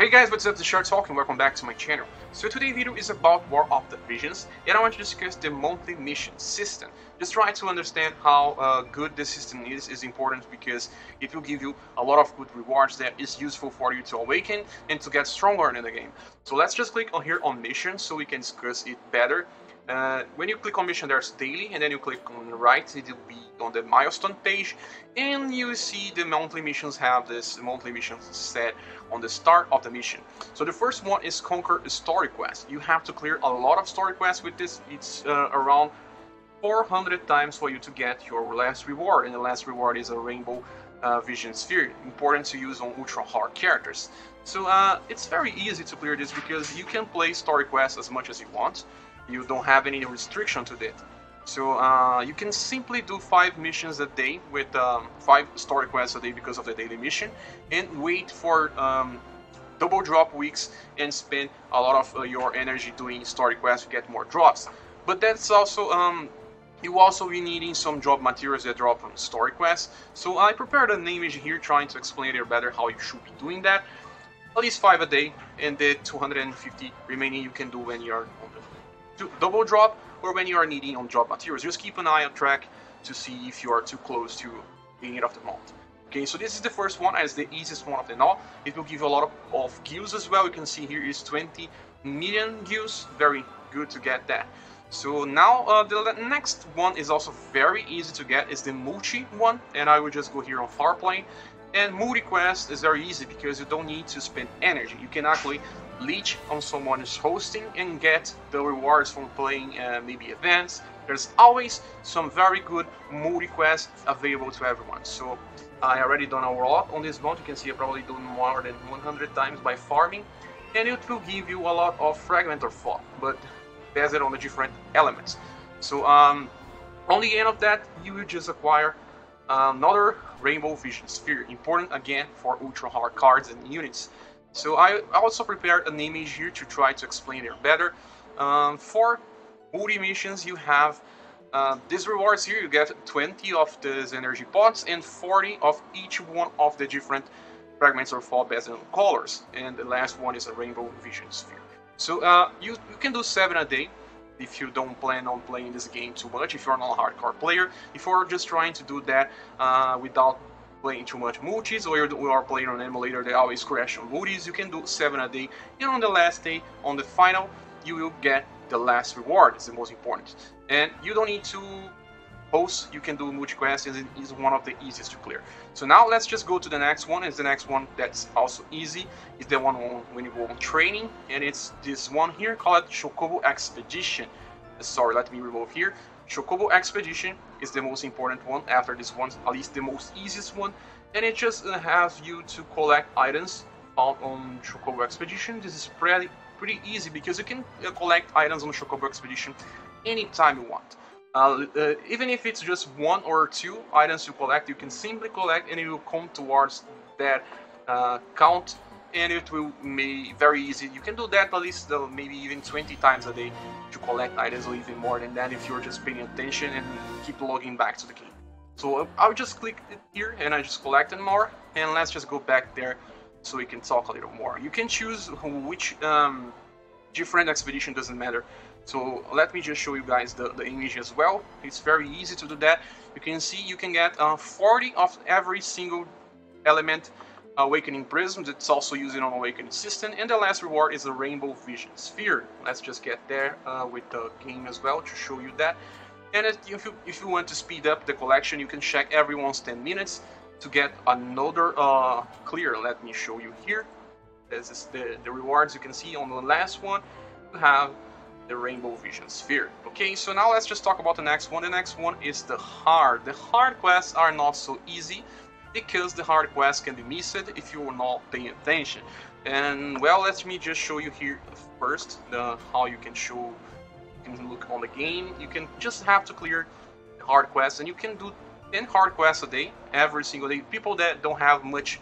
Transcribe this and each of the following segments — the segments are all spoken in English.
Hey guys, what's up? This is ScherBR and welcome back to my channel. So today's video is about War of the Visions, and I want to discuss the monthly mission system. Just try to understand how good the system is important because it will give you a lot of good rewards that is useful for you to awaken and to get stronger in the game. So let's just click on here on mission so we can discuss it better. When you click on mission, there's daily, and then you click on the right, it will be on the milestone page, and you see the monthly missions have this monthly missions set on the start of the mission. So the first one is conquer a story quest. You have to clear a lot of story quests with this. It's around 400 times for you to get your last reward, and the last reward is a rainbow vision sphere, important to use on ultra hard characters. So it's very easy to clear this because you can play story quests as much as you want. You don't have any restriction to that. So you can simply do 5 missions a day with 5 story quests a day because of the daily mission, and wait for double drop weeks and spend a lot of your energy doing story quests to get more drops. But that's also you also be needing some drop materials that drop from story quests. So I prepared an image here trying to explain it better how you should be doing that. At least 5 a day, and the 250 remaining you can do when you're on the double drop or when you are needing on drop materials. Just keep an eye on track to see if you are too close to the end of the month. Okay, so this is the first one, as the easiest one of them all. It will give you a lot of gills as well. You can see here is 20 million gills. Very good to get that. So now the next one is also very easy to get, is the multi one, and I will just go here on far plane. And multi-quest is very easy because you don't need to spend energy. You can actually leech on someone's hosting and get the rewards from playing maybe events. There's always some very good multi-quests available to everyone. So I already done a lot on this month. You can see I probably done more than 100 times by farming, and it will give you a lot of fragment or fall, but based on the different elements. So on the end of that, you will just acquire another rainbow vision sphere, important again for ultra hard cards and units. So I also prepared an image here to try to explain it better. For multi missions, you have these rewards here. You get 20 of these energy pots and 40 of each one of the different fragments or fall based on colors, and the last one is a rainbow vision sphere. So you can do 7 a day if you don't plan on playing this game too much, if you're not a hardcore player. If you're just trying to do that without playing too much multis, or you are playing on an emulator that always crash on multis, you can do 7 a day, and on the last day, on the final, you will get the last reward. It's the most important, and you don't need to host. You can do multi-quests, and it is one of the easiest to clear. So now let's just go to the next one. It's the next one that's also easy. It's the one when you go on training, and it's this one here called Chocobo Expedition. Sorry, let me remove here. Chocobo Expedition is the most important one after this one, at least the most easiest one, and it just has you to collect items found on Chocobo Expedition. This is pretty easy because you can collect items on Chocobo Expedition anytime you want. Even if it's just 1 or 2 items you collect, you can simply collect and it will come towards that count, and it will be very easy. You can do that at least maybe even 20 times a day to collect items, or even more than that if you're just paying attention and keep logging back to the game. So I'll just click it here and I just collected more, and let's just go back there so we can talk a little more. You can choose which different expedition, doesn't matter. So let me just show you guys the image as well. It's very easy to do that. You can see you can get 40 of every single element awakening prisms. It's also using on awakening system, and the last reward is a rainbow vision sphere. Let's just get there with the game as well to show you that. And if you want to speed up the collection, you can check every 10 minutes to get another clear. Let me show you here. This is the rewards. You can see on the last one you have the rainbow vision sphere. Okay, so now let's just talk about the next one. The next one is the hard. The hard quests are not so easy because the hard quests can be missed if you are not paying attention. And well, let me just show you here first how you can look on the game. You can just have to clear the hard quests, and you can do 10 hard quests a day, every single day. People that don't have much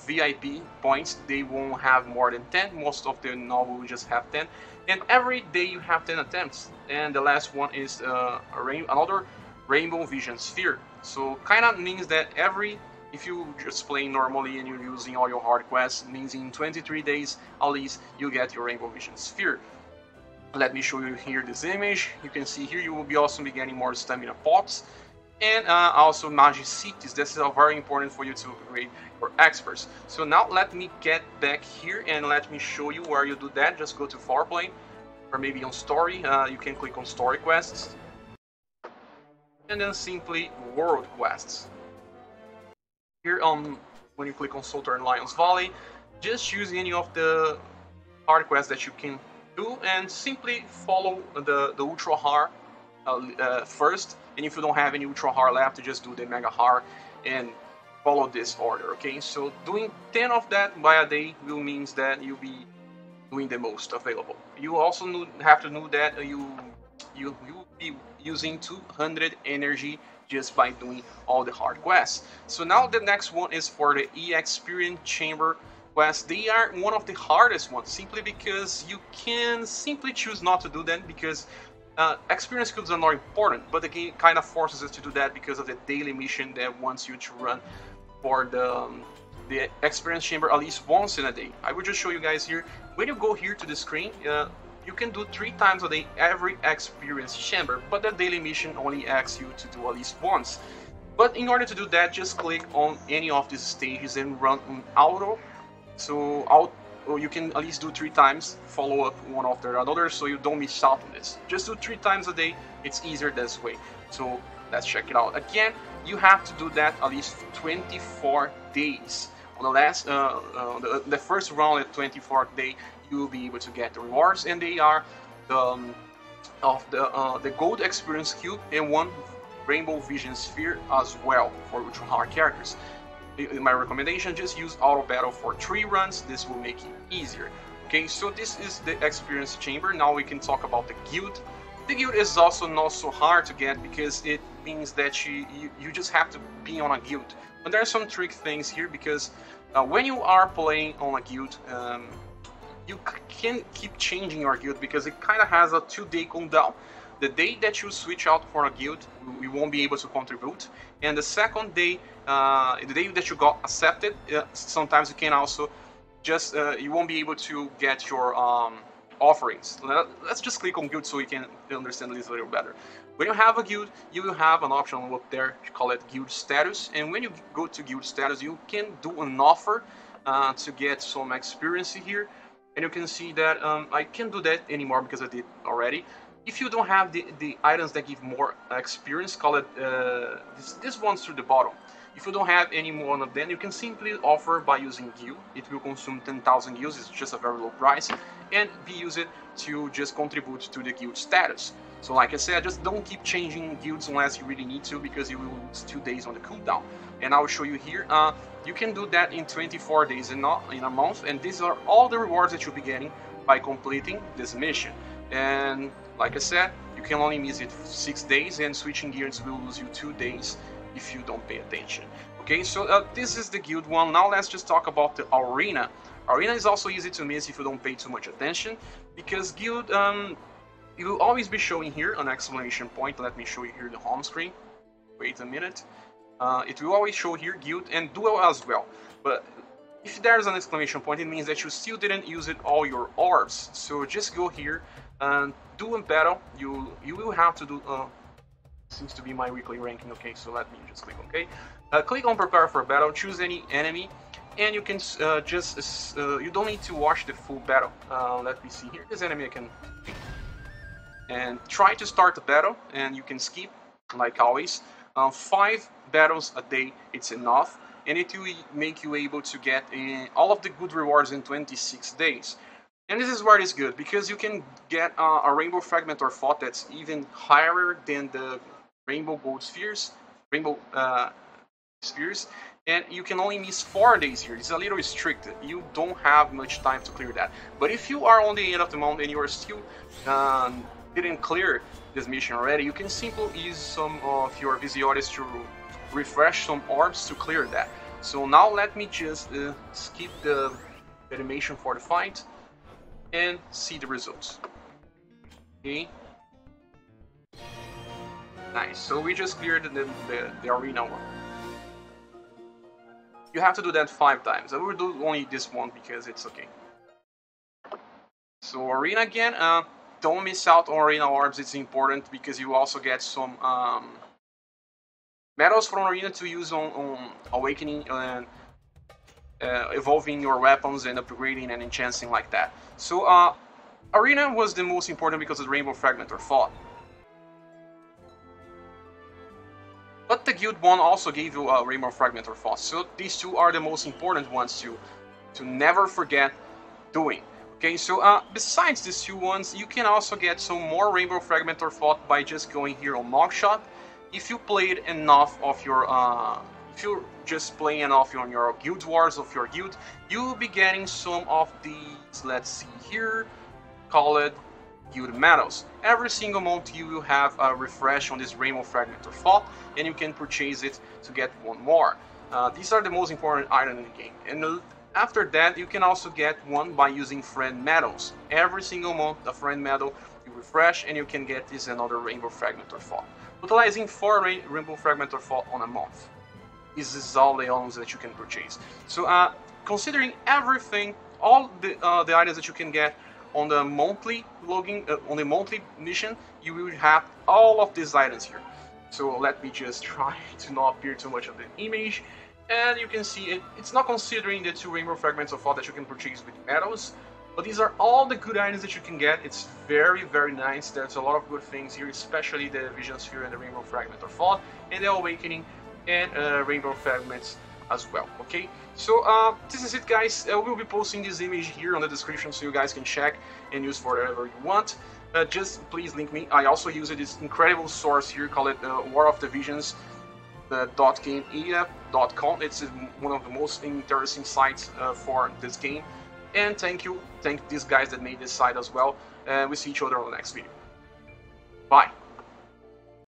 VIP points, they won't have more than 10. Most of the novel will just have 10, and every day you have 10 attempts. And the last one is another rainbow vision sphere. So kind of means that every If you just playing normally and you're using all your hard quests, it means in 23 days at least you get your Rainbow Vision Sphere. Let me show you here this image. You can see here you will be also be getting more stamina pots and also magic cities. This is very important for you to upgrade your experts. So now let me get back here and let me show you where you do that. Just go to Farplane or maybe on Story. You can click on Story Quests and then simply World Quests. Here when you click on Southern Lions Valley, just choose any of the hard quests that you can do and simply follow the Ultra Hard first. And if you don't have any Ultra Hard left, just do the Mega Hard and follow this order. Okay, so doing 10 of that by a day will means that you'll be doing the most available. You also have to know that you will be using 200 energy just by doing all the hard quests. So now the next one is for the Experience Chamber quests. They are one of the hardest ones, simply because you can simply choose not to do them because experience cubes are not important, but the game kind of forces us to do that because of the daily mission that wants you to run for the experience chamber at least once in a day. I will just show you guys here. When you go here to the screen, you can do 3 times a day every experience chamber, but the daily mission only asks you to do at least once. But in order to do that, just click on any of these stages and run on auto. So you can at least do 3 times, follow up one after another, so you don't miss out on this. Just do 3 times a day, it's easier this way. So let's check it out. Again, you have to do that at least 24 days. On the last, the first round at 24th day, you will be able to get the rewards, and they are the gold experience cube and 1 Rainbow Vision Sphere as well for ultra hard characters. In my recommendation, just use auto battle for 3 runs. This will make it easier. Okay, so this is the experience chamber. Now we can talk about the guild. The guild is also not so hard to get because it means that you just have to be on a guild. But there are some trick things here because when you are playing on a guild, you can keep changing your guild because it kind of has a 2-day cooldown. The day that you switch out for a guild, you won't be able to contribute. And the second day, the day that you got accepted, sometimes you can also just, you won't be able to get your offerings. Let's just click on guild so you can understand this a little better. When you have a guild, you will have an option up there to call it guild status. And when you go to guild status, you can do an offer to get some experience here. And you can see that I can't do that anymore because I did already. If you don't have the items that give more experience, call it this one's through the bottom. If you don't have any one of them, you can simply offer by using guild. It will consume 10,000 guilds, it's just a very low price, and be used to just contribute to the guild status. So like I said, just don't keep changing guilds unless you really need to, because you will lose 2 days on the cooldown. And I'll show you here, you can do that in 24 days and not in a month, and these are all the rewards that you'll be getting by completing this mission. And like I said, you can only miss it 6 days, and switching gears will lose you 2 days if you don't pay attention. Okay, so this is the guild one. Now let's just talk about the arena. Arena is also easy to miss if you don't pay too much attention, because guild, it will always be showing here an exclamation point. Let me show you here the home screen. Wait a minute. It will always show here guild and duel as well. But if there's an exclamation point, it means that you still didn't use it all your orbs. So just go here and do a battle. You will have to do. Seems to be my weekly ranking. Okay, so let me just click OK. Click on prepare for battle. Choose any enemy, and you can you don't need to watch the full battle. Let me see here. This enemy I can. And try to start the battle, and you can skip like always. 5 battles a day, it's enough, and it will make you able to get all of the good rewards in 26 days. And this is where it is good, because you can get a rainbow fragment or thought that's even higher than the rainbow gold spheres, and you can only miss 4 days here. It's a little restricted. You don't have much time to clear that. But if you are on the end of the month and you are still didn't clear this mission already, you can simply use some of your Visiores to refresh some orbs to clear that. So now let me just skip the animation for the fight and see the results. Okay. Nice. So we just cleared the arena one. You have to do that 5 times. I will do only this one because it's okay. So arena again, don't miss out on arena orbs. It's important because you also get some medals from arena to use on awakening and evolving your weapons and upgrading and enchanting like that. So arena was the most important because of the Rainbow Fragment or Thought. But the Guild 1 also gave you a Rainbow Fragment or Thought. So these two are the most important ones to never forget doing. Okay, so besides these two ones, you can also get some more Rainbow Fragment or Thought by just going here on Mockshop. If you played enough of your, if you're just playing enough on your Guild Wars of your guild, you will be getting some of these, let's see here, called Guild Medals. Every single month you will have a refresh on this Rainbow Fragment or Thought, and you can purchase it to get one more. These are the most important items in the game. And after that, you can also get one by using friend medals. Every single month, a friend medal you refresh, and you can get this another Rainbow Fragment or Thought. Utilizing 4 Rainbow Fragment or Thought on a month. This is all the items that you can purchase. So, considering everything, all the items that you can get on the monthly login, on the monthly mission, you will have all of these items here. So let me just try to not appear too much of the image. And you can see it's not considering the 2 Rainbow Fragments of Thought that you can purchase with medals, but these are all the good items that you can get. It's very, very nice. There's a lot of good things here, especially the Vision Sphere and the Rainbow Fragment of Thought, and the Awakening and Rainbow Fragments as well. Okay, so this is it, guys. We'll be posting this image here on the description so you guys can check and use for whatever you want. Just please link me. I also use this incredible source here called War of the Visions. .gameea.com. It's one of the most interesting sites for this game. And thank these guys that made this site as well. And we'll see each other on the next video. Bye.